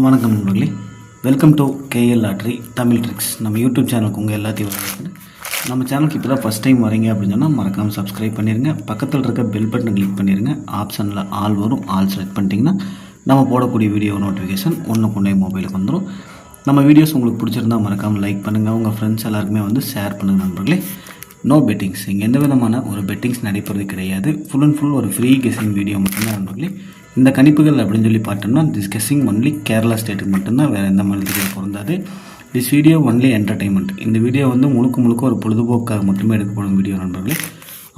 வணக்கம் நண்பர்களே, welcome to KL lottery Tamil tricks. நம்ம யூடியூப் சேனலுக்கு உங்கள் எல்லாத்தையும் வரவேற்கிறேன். நம்ம சேனலுக்கு இப்போ தான் ஃபஸ்ட் டைம் வரீங்க அப்படின்னு சொன்னால் மறக்காமல் சப்ஸ்கிரைப் பண்ணிடுங்க. பக்கத்தில் இருக்க பெல் பட்டனை கிளிக் பண்ணிடுங்க. ஆப்ஷனில் ஆல் வரும், ஆல் செலக்ட் பண்ணிட்டீங்கன்னா நம்ம போடக்கூடிய வீடியோ நோட்டிஃபிகேஷன் ஒன்றுக்குண்டே மொபைலுக்கு வந்துடும். நம்ம வீடியோஸ் உங்களுக்கு பிடிச்சிருந்தால் மறக்காமல் லைக் பண்ணுங்கள். உங்கள் ஃப்ரெண்ட்ஸ் எல்லாருக்குமே ஷேர் பண்ணுங்கள் நண்பர்களே. நோ பெட்டிங்ஸ், இங்கே எந்த விதமான ஒரு பெட்டிங்ஸ் நடைபெறது கிடையாது. ஃபுல் அண்ட் ஃபுல் ஒரு ஃப்ரீ கெஸ்ஸிங் வீடியோ மட்டும்தான் நண்பர்களே. இந்த கணிப்புகள் அப்படின்னு சொல்லி பார்த்தோம்னா திஸ் கெஸ்ஸிங் ஒன்லி கேரளா ஸ்டேட்டுக்கு மட்டும்தான், வேறு எந்த மாநிலத்துக்கும் பொருந்தாது. This video only entertainment. இந்த வீடியோ முழுக்க ஒரு பொழுதுபோக்காக மட்டுமே எடுக்கப்படும் வீடியோ நண்பர்களே.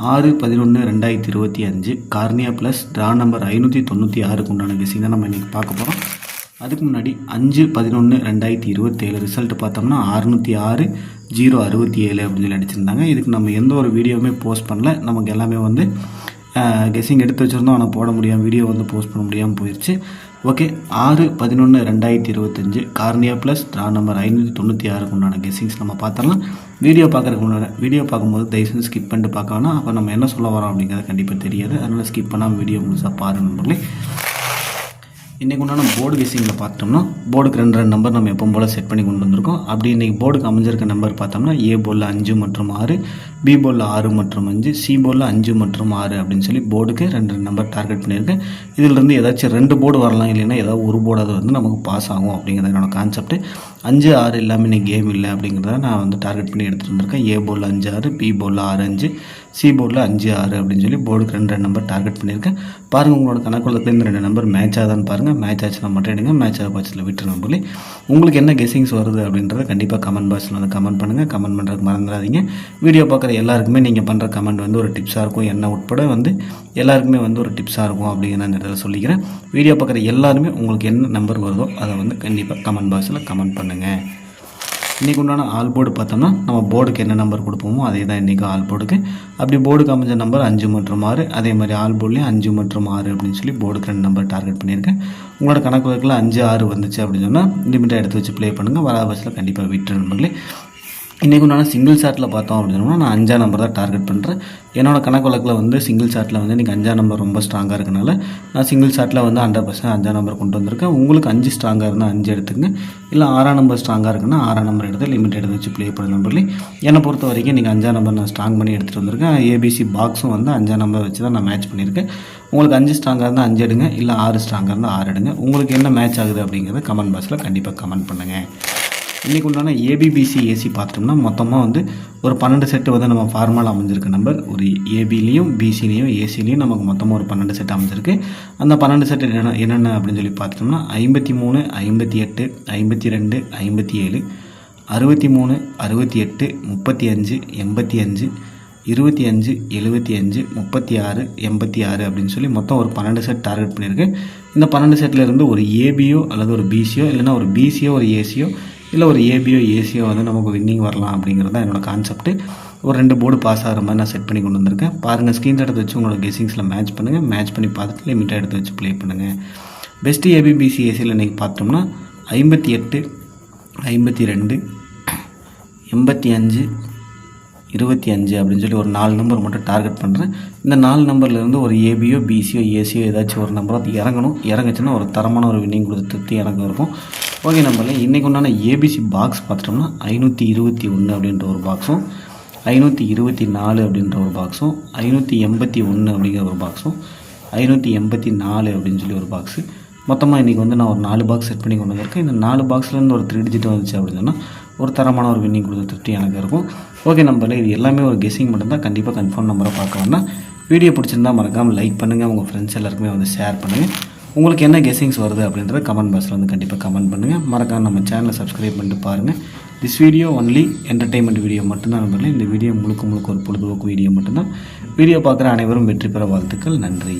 6/11/2025 கார்னியா ப்ளஸ் ட்ரா நம்பர் 596 உண்டான கெஸ்ஸிங் தான் நம்ம இன்றைக்கி பார்க்க போகிறோம். அதுக்கு முன்னாடி 5/11/2027 ரிசல்ட் பார்த்தோம்னா 606/067 அப்படின்னு சொல்லி அடிச்சிருந்தாங்க. இதுக்கு நம்ம எந்த ஒரு வீடியோவுமே போஸ்ட் பண்ணல. நமக்கு எல்லாமே கெஸ்ஸிங் எடுத்து வச்சுருந்தோம், ஆனால் போட முடியாமல் வீடியோ போஸ்ட் பண்ண முடியாமல் போயிடுச்சு. Okay, 6/11/2025 cornea plus draw number 596 உண்டான கெஸ்ஸிங்ஸ் நம்ம பார்த்துடலாம். வீடியோ பார்க்கும்போது தயவுசெய்து ஸ்கிப் பண்ணிட்டு பார்க்க வேணாம். அப்போ நம்ம என்ன சொல்ல வரோம் அப்படிங்கிறது கண்டிப்பாக தெரியாது. அதனால் ஸ்கிப் பண்ணாமல் வீடியோ முழுசாக பாருங்கள் நண்பர்களே. இன்றைக்கு உண்டான போர்டு கெஸ்ஸிங்கில் பார்த்தோம்னா போர்டுக்கு 2 நம்பர் நம்ம எப்போ போல் செட் பண்ணி கொண்டு வந்திருக்கோம். அப்படி இன்றைக்கி போர்டுக்கு அமைஞ்சிருக்க நம்பர் பார்த்தோம்னா ஏ போர்டில் 5 மற்றும் 6, பி போர்டில் 6 மற்றும் 5, சி போர்டில் 5 மற்றும் 6 அப்படின்னு சொல்லி போர்டுக்கு 2 நம்பர் டார்கெட் பண்ணியிருக்கேன். இதிலிருந்து ஏதாச்சும் 2 போர்டு வரலாம், இல்லைன்னா ஏதாவது ஒரு போர்டாவது நமக்கு பாஸ் ஆகும் அப்படிங்கிறது என்னோட கான்செப்ட். 5, 6 இல்லாமல் இன்றைக்கி கேம் இல்லை அப்படிங்கிறத நான் டார்கெட் பண்ணி எடுத்துகிட்டு வந்திருக்கேன். ஏ போர்டில் 5, 6, பி போர்டில் 6, 5, சி போர்டில் 5, 6 அப்படின்னு சொல்லி போர்டுக்கு 2 நம்பர் டார்கெட் பண்ணியிருக்கேன். பாருங்கள், உங்களோட கணக்குள்ளத்தில் இந்த 2 நம்பர் மேட்ச் ஆகுதான்னு பாருங்கள். மேட்ச் ஆச்சுன்னா மட்டும் எடுங்க, மேட்ச் ஆக பட்சத்தில் விட்டு நம்பளே. உங்களுக்கு என்ன கெஸ்ஸிங்ஸ் வருது அப்படின்றத கண்டிப்பாக கமெண்ட் பாக்ஸில் கமெண்ட் பண்ணுங்கள். கமெண்ட் பண்ணுறதுக்கு மறந்துடாதீங்க. வீடியோ பார்க்குற எல்லாருக்குமே நீங்கள் பண்ணுற கமெண்ட் ஒரு டிப்ஸாக இருக்கும். என்ன உட்பட எல்லாருக்குமே ஒரு டிப்ஸாக இருக்கும் அப்படிங்கிற அந்த இடத்துல சொல்லிக்கிறேன். வீடியோ பார்க்குற எல்லாருமே உங்களுக்கு என்ன நம்பர் வருதோ அதை கண்டிப்பாக கமெண்ட் பாக்ஸில் கமெண்ட் பண்ணுங்கள். இன்றைக்கி உண்டான ஆல் போர்டு பார்த்தோம்னா நம்ம போர்டுக்கு என்ன நம்பர் கொடுப்போமோ அதே தான் இன்றைக்கி ஆல் போர்டுக்கு. அப்படி போர்டுக்கு அமைஞ்ச நம்பர் 5 மற்றும் 6, அதே மாதிரி ஆல் போர்ட்லேயும் 5 மற்றும் 6 அப்படின்னு சொல்லி போர்டுக்கு 2 நம்பர் டார்கெட் பண்ணியிருக்கேன். உங்களோட கணக்கு வழக்கில் 5, 6 வந்துச்சு அப்படின்னு சொன்னால் லிமிட்டாக எடுத்து வச்சு ப்ளே பண்ணுங்கள். வராத பட்சத்தில் கண்டிப்பாக விட்டுரு நண்பர்களே. இன்றைக்கி உண்டான சிங்கிள் ஷாட்டில் பார்த்தோம் அப்படின்னா நான் 5ஆம் நம்பர் தான் டார்கெட் பண்ணுறேன். என்னோட கணக்கு வழக்கில் சிங்கிள் ஷாட்டில் இன்றைக்கி 5ஆம் நம்பர் ரொம்ப ஸ்ட்ராங்காக இருக்கனால நான் சிங்கிள் ஷாட்டில் 100% 5ஆம் நம்பர் கொண்டு வந்திருக்கேன். உங்களுக்கு 5 ஸ்ட்ராங்காக இருந்தால் 5 எடுத்துங்க, இல்லை 6ஆம் நம்பர் ஸ்ட்ராங்காக இருக்குன்னா 6ஆம் நம்பர் எடுத்து லிமிட் எடுத்து வச்சு ப்ளே பண்ண நம்பர்லே. என்னை பொறுத்த வரைக்கும் நீங்கள் 5ஆம் நம்பர் நான் ஸ்ட்ராங் பண்ணி எடுத்துகிட்டு வந்திருக்கேன். ஏபிசி பாக்ஸும் 5ஆம் நம்பர் வச்சு தான் நான் மேட்ச் பண்ணியிருக்கேன். உங்களுக்கு 5 ஸ்ட்ராங்காக இருந்தால் 5 எடுங்க, இல்லை 6 ஸ்ட்ராங்காக இருந்தால் 6 எடுங்க. உங்களுக்கு என்ன மேட்ச் ஆகுது அப்படிங்கிறத கமெண்ட் பாக்ஸில் கண்டிப்பாக கமெண்ட் பண்ணுங்கள். இன்றைக்கி உண்டான ஏபிபிசி ஏசி பார்த்தோம்னா மொத்தமாக ஒரு 12 செட்டு நம்ம ஃபார்மலாக அமைஞ்சிருக்க நம்பர். ஒரு ஏபிலையும் பிசிலையும் ஏசிலையும் நமக்கு மொத்தமாக ஒரு 12 செட் அமைஞ்சிருக்கு. அந்த 12 செட்டு என்னென்ன அப்படின்னு சொல்லி பார்த்துட்டோம்னா 53, 58, 52, 57, 63, 68, 35, 85, 25, 75, 36, 86 அப்படின்னு சொல்லி மொத்தம் ஒரு 12 செட் டார்கெட் பண்ணியிருக்கு. இந்த 12 செட்டில் ஒரு ஏபியோ அல்லது ஒரு பிசியோ, இல்லைனா ஒரு பிசியோ ஒரு ஏசியோ, இல்லை ஒரு ஏபியோ ஏசியோ நமக்கு வின்னிங் வரலாம் அப்படிங்கிறது தான் என்னோடய கான்செப்ட். ஒரு 2 போர்டு பாஸ் ஆகிற மாதிரி நான் செட் பண்ணி கொண்டு வந்திருக்கேன். பாருங்கள், ஸ்க்ரீன் எடுத்து வச்சு உங்களோட கெஸ்ஸிங்ஸில் மேட்ச் பண்ணுங்கள். மேட்ச் பண்ணி பார்த்துட்டு லிமிட்டாக எடுத்து வச்சு ப்ளே பண்ணுங்கள். பெஸ்ட்டு ஏபிபிசி ஏசியில் இன்றைக்கி பார்த்தோம்னா 58, 52, 85, 25 அப்படின்னு சொல்லி ஒரு 4 நம்பர் மட்டும் டார்கெட் பண்ணுறேன். இந்த 4 நம்பர்லேருந்து ஒரு ஏபியோ பிசியோ ஏசியோ ஏதாச்சும் ஒரு நம்பராக இறங்குச்சுன்னா ஒரு தரமான ஒரு வின்னிங் கொடுத்து திருப்தி எனக்கு இருக்கும். ஓகே நம்பரில் இன்றைக்கி உண்டான ஏபிசி பாக்ஸ் பார்த்துட்டோம்னா 521 அப்படின்ற ஒரு பாக்ஸும், 524 அப்படின்ற ஒரு பாக்ஸும், 581 அப்படிங்கிற ஒரு பாக்ஸும், 584 அப்படின்னு சொல்லி ஒரு பாக்ஸு. மொத்தமாக இன்றைக்கி நான் ஒரு 4 பாக்ஸ் செட் பண்ணி கொண்டு வந்திருக்கேன். இந்த 4 பாக்ஸ்லேருந்து ஒரு 3 டிஜிட் வந்துச்சு அப்படின்னு சொன்னால் ஒரு தரமான ஒரு வின்னிங் கொடுத்து திருப்தி எனக்கு இருக்கும். ஓகே நம்பரில் இது எல்லாமே ஒரு கெஸ்ஸிங் மட்டும்தான். கண்டிப்பாக கன்ஃபார்ம் நம்பரை பார்க்க வேண்டாம். வீடியோ பிடிச்சிருந்தா மறக்காமல் லைக் பண்ணுங்கள். உங்கள் ஃப்ரெண்ட்ஸ் எல்லாருக்குமே ஷேர் பண்ணுங்கள். உங்களுக்கு என்ன கெஸ்ஸிங்ஸ் வருது அப்படின்றத கமெண்ட் பாக்ஸில் கண்டிப்பாக கமெண்ட் பண்ணுங்கள். மறக்காமல் நம்ம சேனலை சப்ஸ்கிரைப் பண்ணிட்டு பாருங்கள். This video only entertainment video மட்டும்தான் நம்பரில். இந்த வீடியோ முழுக்க ஒரு பொழுதுபோக்கு வீடியோ மட்டும்தான். வீடியோ பார்க்குற அனைவரும் வெற்றி பெற வாழ்த்துக்கள். நன்றி.